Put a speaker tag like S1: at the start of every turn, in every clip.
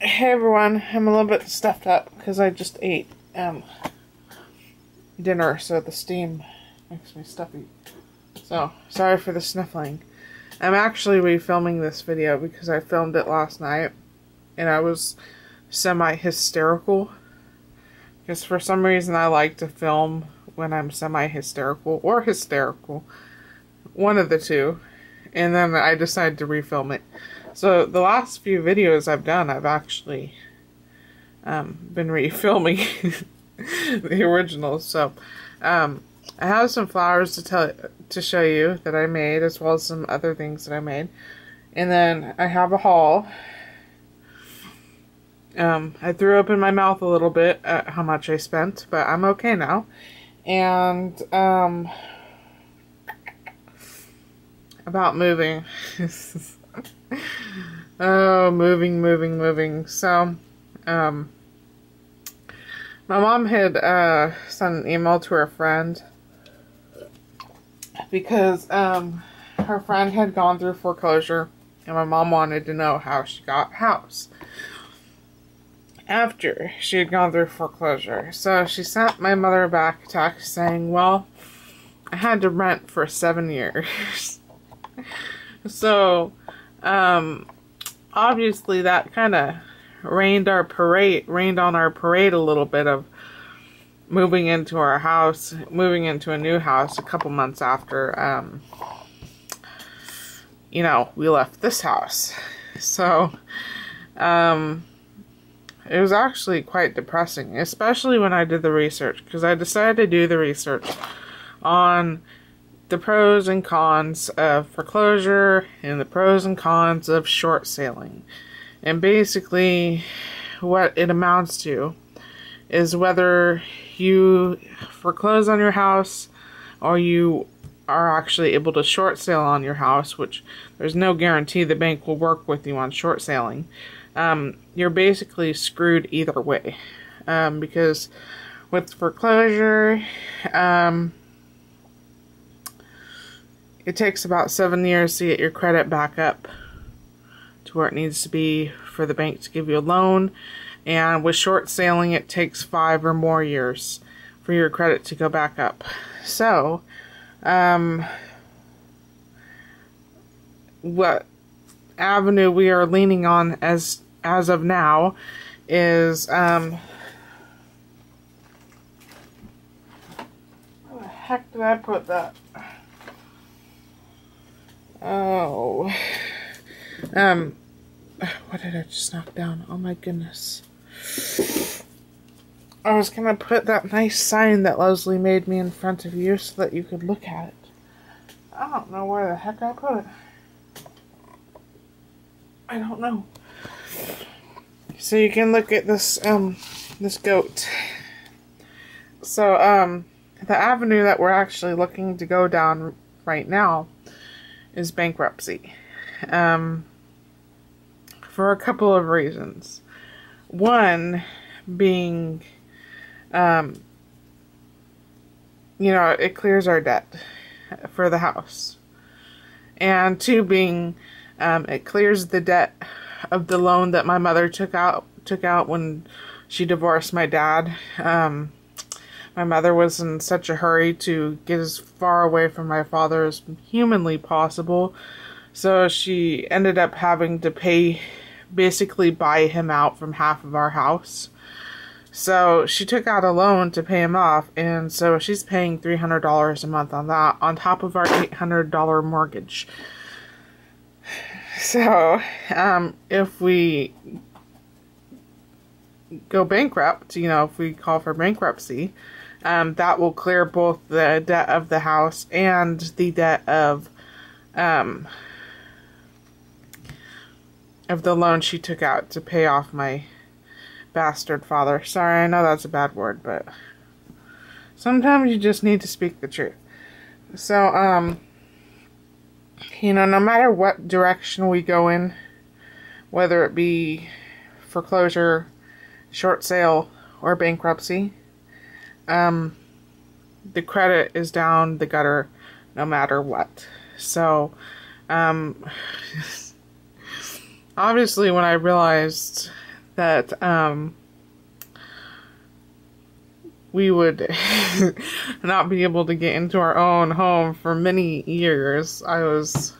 S1: Hey everyone, I'm a little bit stuffed up because I just ate dinner, so the steam makes me stuffy. So, sorry for the sniffling. I'm actually refilming this video because I filmed it last night and I was semi-hysterical. Because for some reason I like to film when I'm semi-hysterical or hysterical. One of the two. And then I decided to refilm it. So the last few videos I've done, I've actually been refilming the originals. So I have some flowers to show you that I made, as well as some other things that I made. And then I have a haul. I threw up in my mouth a little bit at how much I spent, but I'm okay now. And about moving. Oh, moving. So, my mom had sent an email to her friend because her friend had gone through foreclosure, and my mom wanted to know how she got a house after she had gone through foreclosure. So she sent my mother back a text saying, well, I had to rent for 7 years. So, obviously that kind of rained on our parade a little bit of moving into a new house a couple months after, you know, we left this house. So, it was actually quite depressing, especially when I did the research, because I decided to do the research on the pros and cons of foreclosure and the pros and cons of short selling. And basically what it amounts to is whether you foreclose on your house or you are actually able to short sale on your house, which there's no guarantee the bank will work with you on short selling. You're basically screwed either way. Because with foreclosure, it takes about 7 years to get your credit back up to where it needs to be for the bank to give you a loan. And with short selling, it takes 5 or more years for your credit to go back up. So, what avenue we are leaning on as of now is, where the heck did I put that? Oh, what did I just knock down? Oh my goodness. I was gonna put that nice sign that Leslie made me in front of you so that you could look at it. I don't know where the heck I put it. I don't know. So you can look at this, this goat. So, the avenue that we're actually looking to go down right now is bankruptcy. For a couple of reasons. One being, you know, it clears our debt for the house. And two being, it clears the debt of the loan that my mother took out when she divorced my dad. My mother was in such a hurry to get as far away from my father as humanly possible. So she ended up having to basically buy him out from half of our house. So she took out a loan to pay him off, and so she's paying $300 a month on that, on top of our $800 mortgage. So, if we go bankrupt, you know, if we call for bankruptcy, that will clear both the debt of the house and the debt of the loan she took out to pay off my bastard father. Sorry, I know that's a bad word, but sometimes you just need to speak the truth. So, you know, no matter what direction we go in, whether it be foreclosure, short sale, or bankruptcy, the credit is down the gutter no matter what. So, obviously when I realized that we would not be able to get into our own home for many years. I was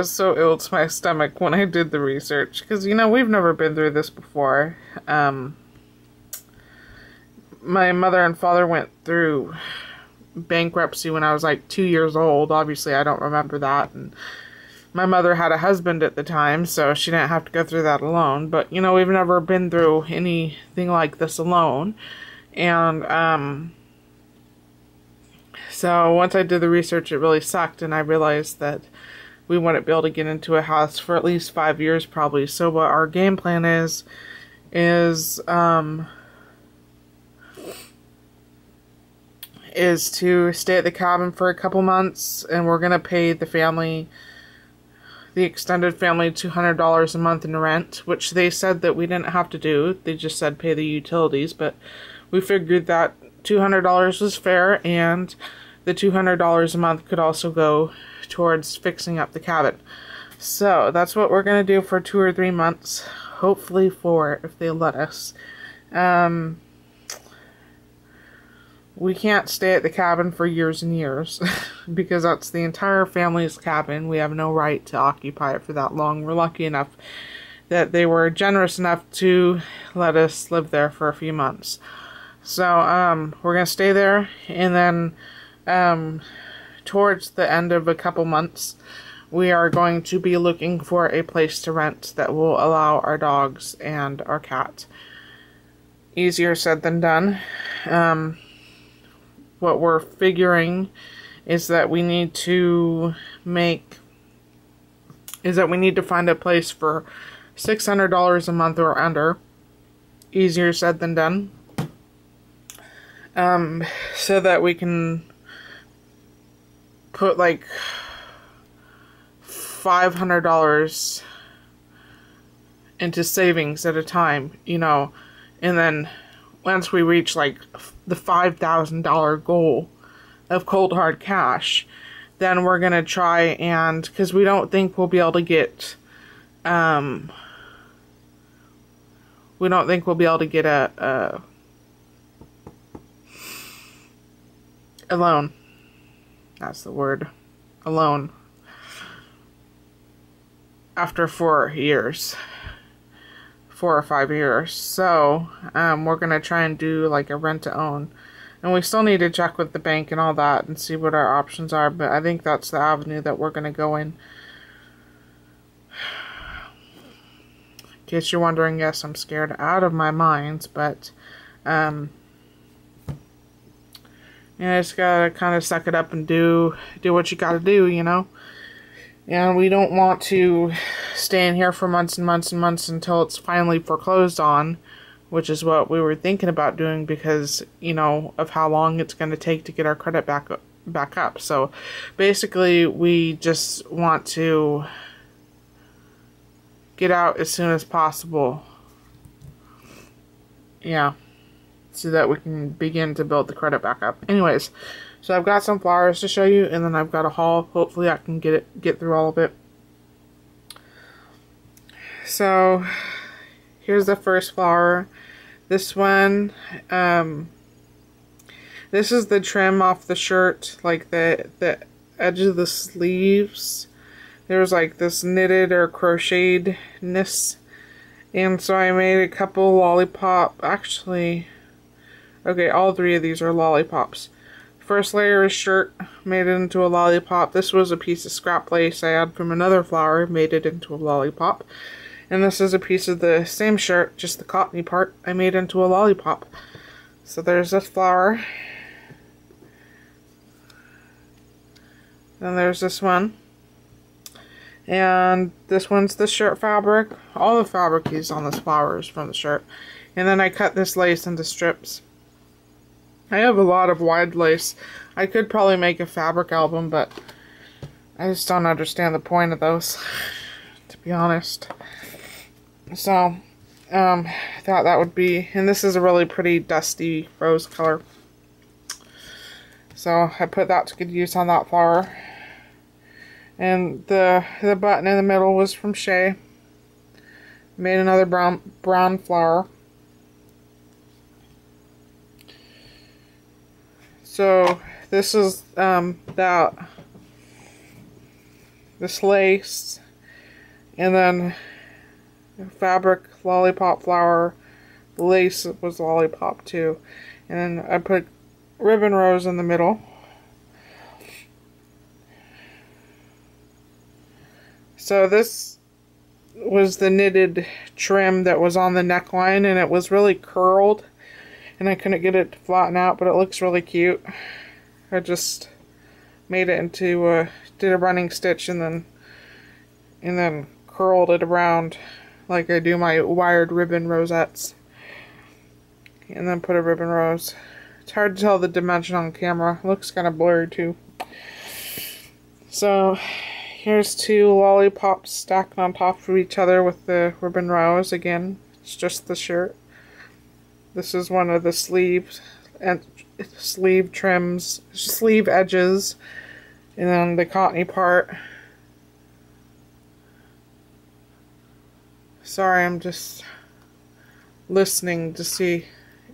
S1: so ill to my stomach when I did the research, because, you know, we've never been through this before. My mother and father went through bankruptcy when I was like 2 years old. Obviously, I don't remember that. And my mother had a husband at the time, so she didn't have to go through that alone. But, you know, we've never been through anything like this alone. And, so once I did the research, it really sucked, and I realized that we wouldn't be able to get into a house for at least 5 years, probably. So what our game plan is to stay at the cabin for a couple months, and we're gonna pay the extended family $200 a month in rent, which they said that we didn't have to do. They just said pay the utilities, but we figured that $200 was fair, and the $200 a month could also go towards fixing up the cabin. So that's what we're going to do for 2 or 3 months. Hopefully 4 if they let us. We can't stay at the cabin for years and years because that's the entire family's cabin. We have no right to occupy it for that long. We're lucky enough that they were generous enough to let us live there for a few months. So, we're going to stay there, and then, towards the end of a couple months, we are going to be looking for a place to rent that will allow our dogs and our cat. Easier said than done. What we're figuring is that we need to find a place for $600 a month or under. Easier said than done. So that we can put like $500 into savings at a time, you know, and then once we reach like the $5,000 goal of cold hard cash, then we're gonna try and, because we don't think we'll be able to get a loan. That's the word. A loan. After 4 years. 4 or 5 years. So, we're going to try and do like a rent to own. And we still need to check with the bank and all that and see what our options are. But I think that's the avenue that we're going to go in. In case you're wondering, yes, I'm scared out of my mind. But, yeah, just gotta kind of suck it up and do what you gotta do, you know? And we don't want to stay in here for months and months and months until it's finally foreclosed on, which is what we were thinking about doing because, you know, of how long it's going to take to get our credit back up. So, basically, we just want to get out as soon as possible. Yeah. So that we can begin to build the credit back up. Anyways, so I've got some flowers to show you, and then I've got a haul. Hopefully I can get through all of it. So, here's the first flower. This one, this is the trim off the shirt, like the edge of the sleeves. There's like this knitted or crochetedness. And so I made a couple lollipop, actually... Okay, all 3 of these are lollipops. First layer is shirt, made it into a lollipop. This was a piece of scrap lace I had from another flower, made it into a lollipop. And this is a piece of the same shirt, just the cottony part, I made into a lollipop. So there's this flower. Then there's this one. And this one's the shirt fabric. All the fabric used on this flower is from the shirt. And then I cut this lace into strips. I have a lot of wide lace. I could probably make a fabric album, but I just don't understand the point of those, to be honest. So, I thought that would be, and this is a really pretty dusty rose color. So, I put that to good use on that flower. And the button in the middle was from Shea. Made another brown flower. So this is this lace, and then fabric lollipop flower. The lace was lollipop too, and then I put ribbon rose in the middle. So this was the knitted trim that was on the neckline, and it was really curled, and I couldn't get it to flatten out, but it looks really cute. I just made it into did a running stitch and then curled it around like I do my wired ribbon rosettes, and then put a ribbon rose. It's hard to tell the dimension on camera. It looks kind of blurry too. So here's two lollipops stacked on top of each other with the ribbon rose. Again, it's just the shirt. This is one of the sleeves and sleeve trims, sleeve edges, and then the cottony part. Sorry, I'm just listening to see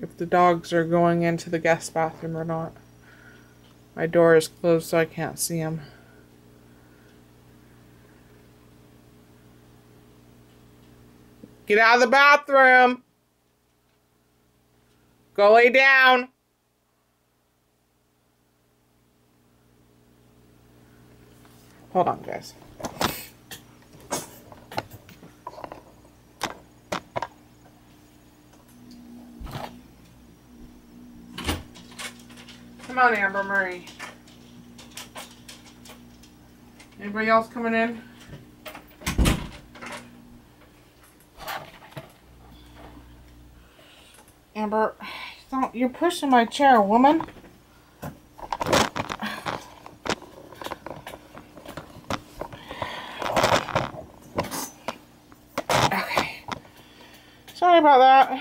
S1: if the dogs are going into the guest bathroom or not. My door is closed, so I can't see them. Get out of the bathroom! Go lay down! Hold on, guys. Come on, Amber Marie. Anybody else coming in? Amber, don't, you're pushing my chair, woman. Okay. Sorry about that.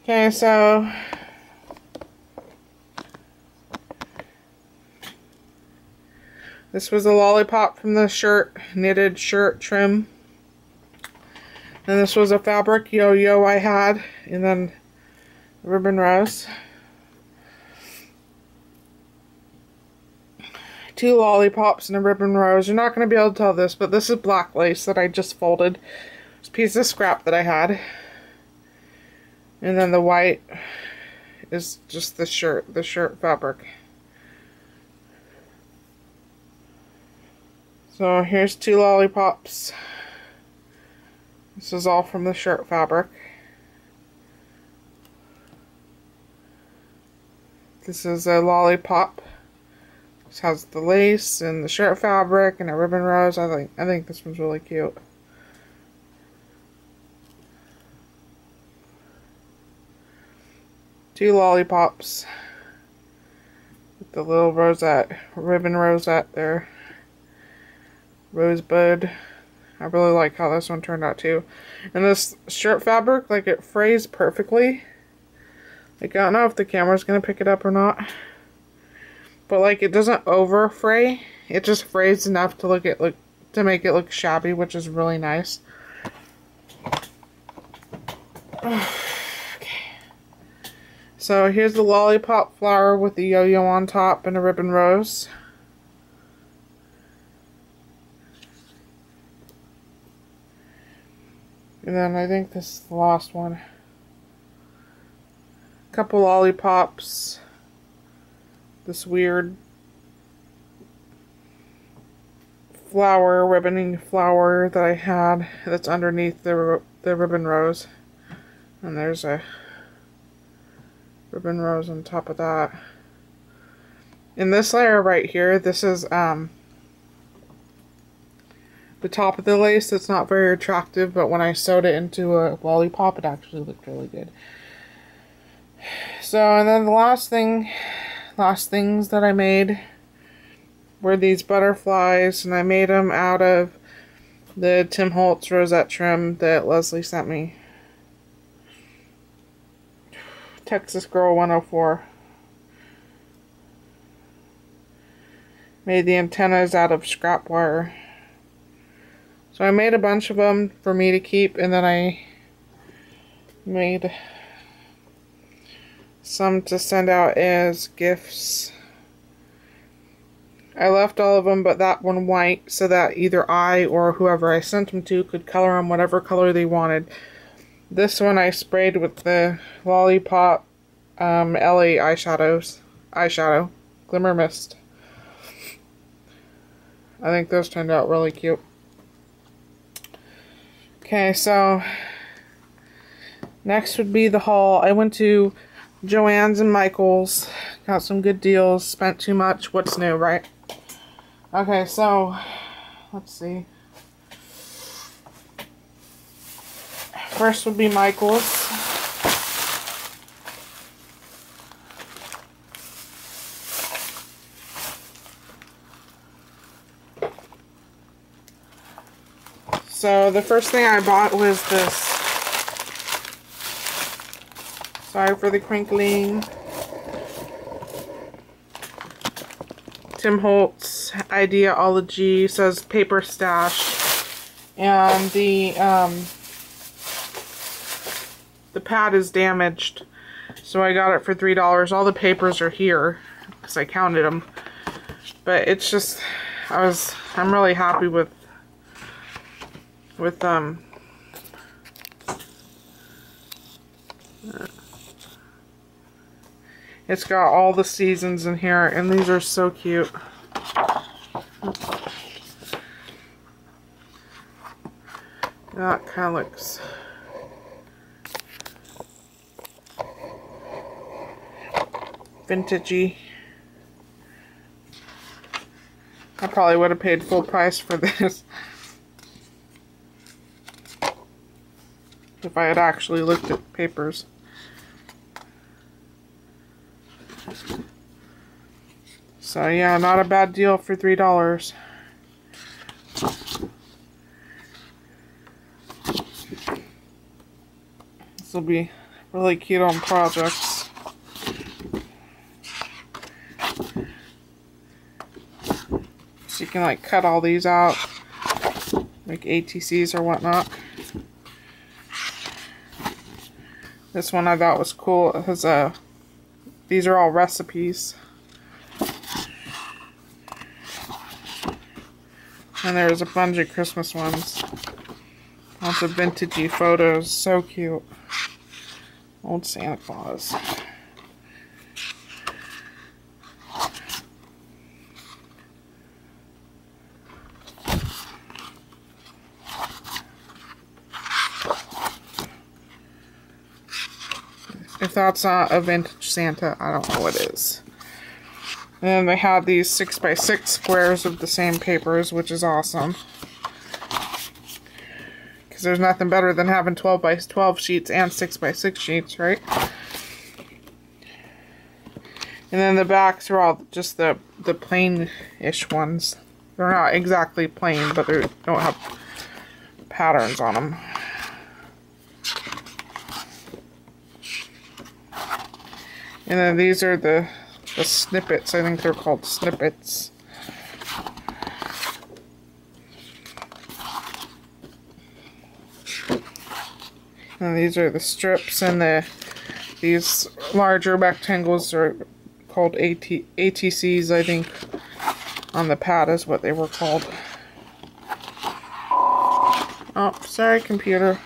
S1: Okay, so this was a lollipop from the shirt, knitted shirt trim. And this was a fabric yo-yo I had, and then ribbon rose. Two lollipops and a ribbon rose. You're not going to be able to tell this, but this is black lace that I just folded. It's a piece of scrap that I had. And then the white is just the shirt fabric. So here's two lollipops. This is all from the shirt fabric. This is a lollipop. This has the lace and the shirt fabric and a ribbon rose. I think this one's really cute. Two lollipops with the little rosette, ribbon rosette there. Rosebud. I really like how this one turned out too. And this shirt fabric, like, it frays perfectly. Like, I don't know if the camera's gonna pick it up or not. But like, it doesn't over fray. It just frays enough to to make it look shabby, which is really nice. Okay. So here's the lollipop flower with the yo-yo on top and a ribbon rose. And then I think this is the last one. Couple lollipops. This weird flower, ribboning flower that I had that's underneath the ribbon rose. And there's a ribbon rose on top of that. In this layer right here, this is the top of the lace. It's not very attractive, but when I sewed it into a lollipop, it actually looked really good. So, and then the last things that I made were these butterflies, and I made them out of the Tim Holtz rosette trim that Leslie sent me. Texas Girl 104. Made the antennas out of scrap wire. So So I made a bunch of them for me to keep, and then I made some to send out as gifts. I left all of them but that one white so that either I or whoever I sent them to could color them whatever color they wanted. This one I sprayed with the Lollipop LA eyeshadow Glimmer Mist. I think those turned out really cute. Okay, so next would be the haul. I went to Joann's and Michael's, got some good deals, spent too much. What's new, right? Okay, so let's see. First would be Michael's. So the first thing I bought was this. Sorry for the crinkling. Tim Holtz Ideology, says paper stash, and the pad is damaged, so I got it for $3. All the papers are here because I counted them, but it's just I'm really happy with it's got all the seasons in here, and these are so cute. That kind of looks vintagey. I probably would have paid full price for this if I had actually looked at papers. So yeah, not a bad deal for $3. This will be really cute on projects. So you can like cut all these out, like ATCs or whatnot. This one I thought was cool. It has these are all recipes. And there's a bunch of Christmas ones. Lots of vintagey photos. So cute. Old Santa Claus. If that's not a vintage Santa, I don't know what is. And then they have these 6x6 squares of the same papers, which is awesome. Because there's nothing better than having 12x12 sheets and 6x6 sheets, right? And then the backs are all just the plain-ish ones. They're not exactly plain, but they don't have patterns on them. And then these are the snippets. I think they're called snippets. And these are the strips, and these larger rectangles are called ATCs, I think. On the pad is what they were called. Oh, sorry, computer.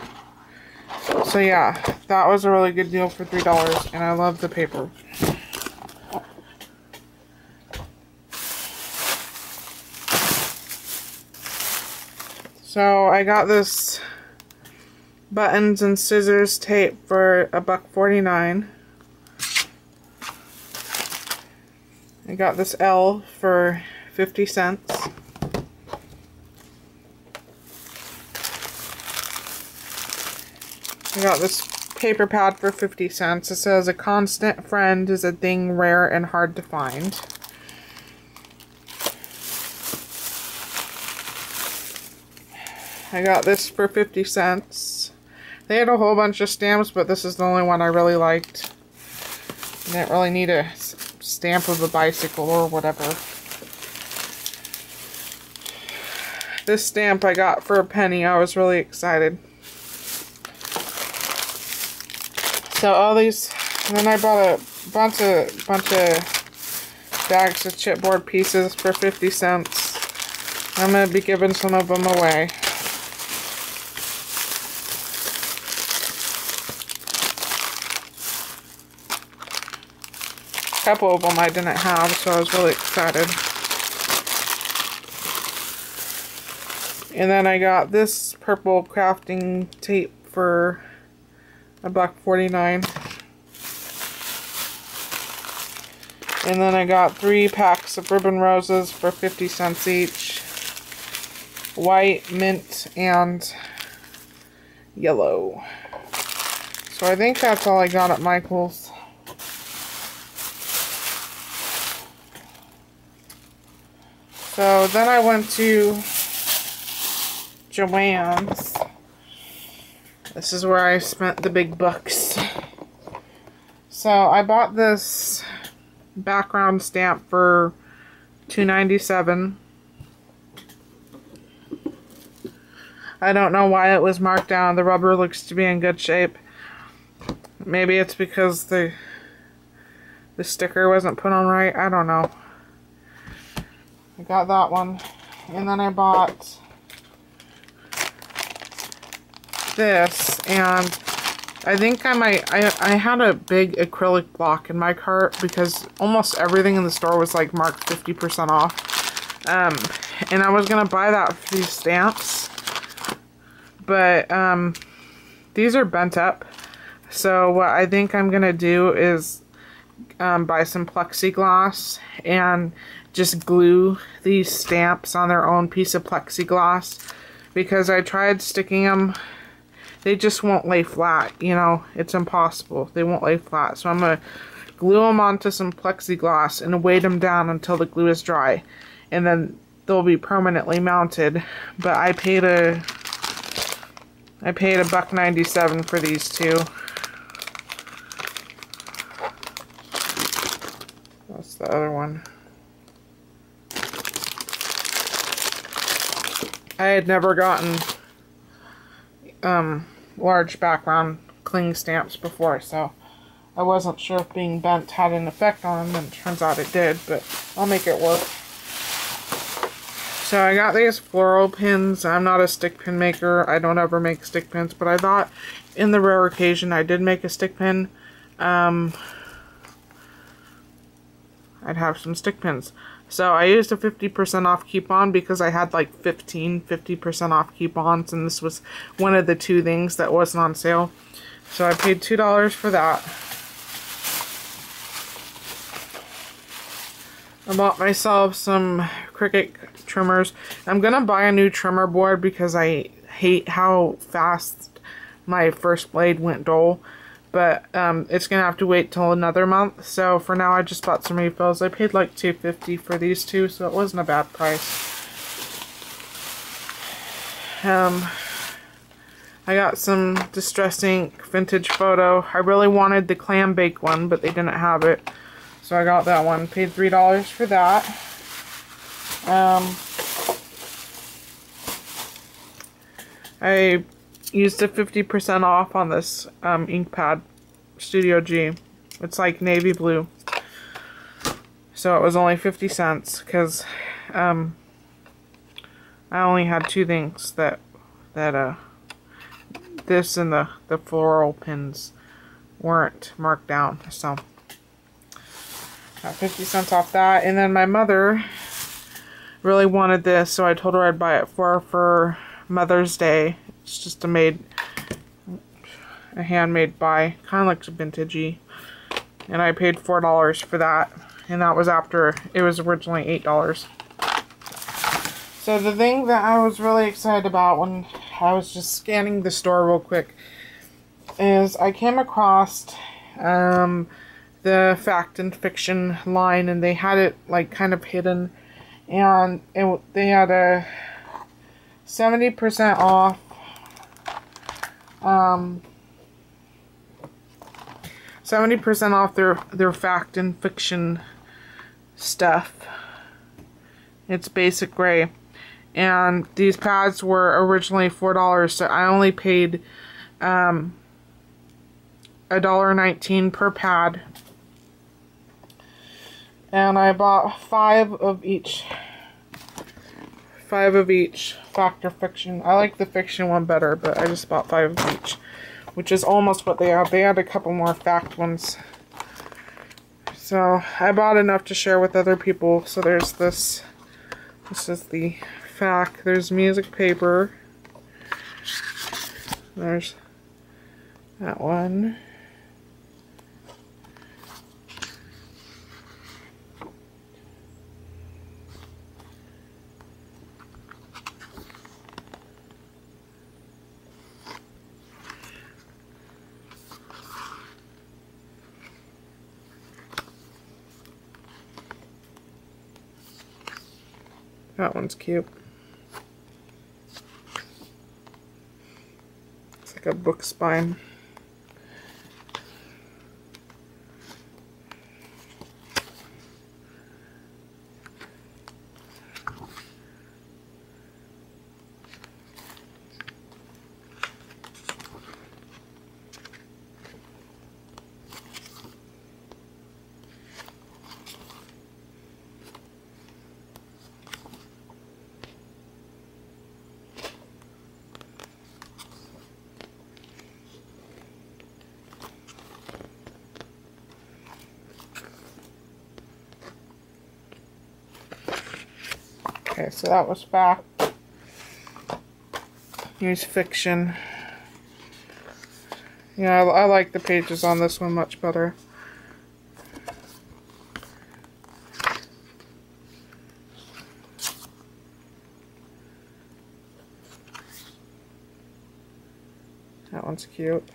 S1: So yeah, that was a really good deal for $3, and I love the paper. So I got this buttons and scissors tape for $1.49. I got this L for 50 cents. I got this paper pad for 50 cents. It says, "A constant friend is a thing rare and hard to find." I got this for 50 cents. They had a whole bunch of stamps, but this is the only one I really liked. I didn't really need a stamp of a bicycle or whatever. This stamp I got for a penny. I was really excited. So all these, and then I bought a bunch of bags of chipboard pieces for 50 cents. I'm going to be giving some of them away. A couple of them I didn't have, so I was really excited. And then I got this purple crafting tape for $1.49. And then I got 3 packs of ribbon roses for 50 cents each. White, mint, and yellow. So I think that's all I got at Michael's. So then I went to Joann's. This is where I spent the big bucks. So I bought this background stamp for $2.97. I don't know why it was marked down. The rubber looks to be in good shape. Maybe it's because the sticker wasn't put on right. I don't know. I got that one. And then I bought this, and I think I had a big acrylic block in my cart because almost everything in the store was like marked 50% off. And I was gonna buy that for these stamps, but these are bent up. So what I think I'm gonna do is buy some plexiglass and just glue these stamps on their own piece of plexiglass, because I tried sticking them. They just won't lay flat, you know, it's impossible. They won't lay flat. So I'm going to glue them onto some plexiglass and weight them down until the glue is dry. And then they'll be permanently mounted. But I paid $1.97 for these two. That's the other one. I had never gotten large background cling stamps before, so I wasn't sure if being bent had an effect on them, and it turns out it did, but I'll make it work. So I got these floral pins. I'm not a stick pin maker. I don't ever make stick pins, but I thought in the rare occasion I did make a stick pin, I'd have some stick pins. So I used a 50% off coupon because I had like 50% off coupons, and this was one of the 2 things that wasn't on sale. So I paid $2 for that. I bought myself some Cricut trimmers. I'm gonna buy a new trimmer board because I hate how fast my first blade went dull. But it's going to have to wait till another month. So for now I just bought some refills. I paid like $2.50 for these 2, so it wasn't a bad price. I got some Distress Ink vintage photo. I really wanted the clam bake one, but they didn't have it. So I got that one. Paid $3 for that. I used a 50% off on this ink pad, Studio G. It's like navy blue. So it was only 50 cents because I only had 2 things that this and the floral pins weren't marked down. So got 50 cents off that. And then my mother really wanted this, so I told her I'd buy it for Mother's Day. It's just a handmade buy, kind of looks vintagey, and I paid $4 for that, and that was after it was originally $8. So the thing that I was really excited about when I was just scanning the store real quick is I came across the Fact and Fiction line, and they had it like kind of hidden, and they had a 70% off 70% off their Fact and Fiction stuff. It's basic gray, And these pads were originally $4, so I only paid $1.19 per pad. And I bought 5 of each. 5 of each fact or fiction. I like the fiction one better, but I just bought 5 of each, which is almost what they had. They had a couple more fact ones. So I bought enough to share with other people. So there's this. This is the fact. There's music paper. There's that one. That one's cute. It's like a book spine. Okay, so that was fact. Here's fiction. Yeah, I like the pages on this one much better. That one's cute.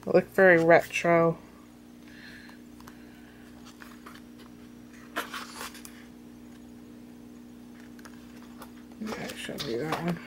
S1: They look very retro. Yeah, it shouldn't be that one.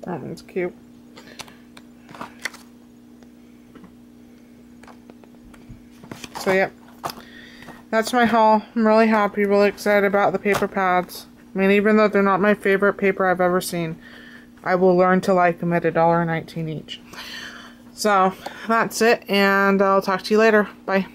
S1: That one's cute. So yeah, that's my haul. I'm really happy, really excited about the paper pads. I mean, even though they're not my favorite paper I've ever seen, I will learn to like them at $1.19 each. So that's it, and I'll talk to you later. Bye.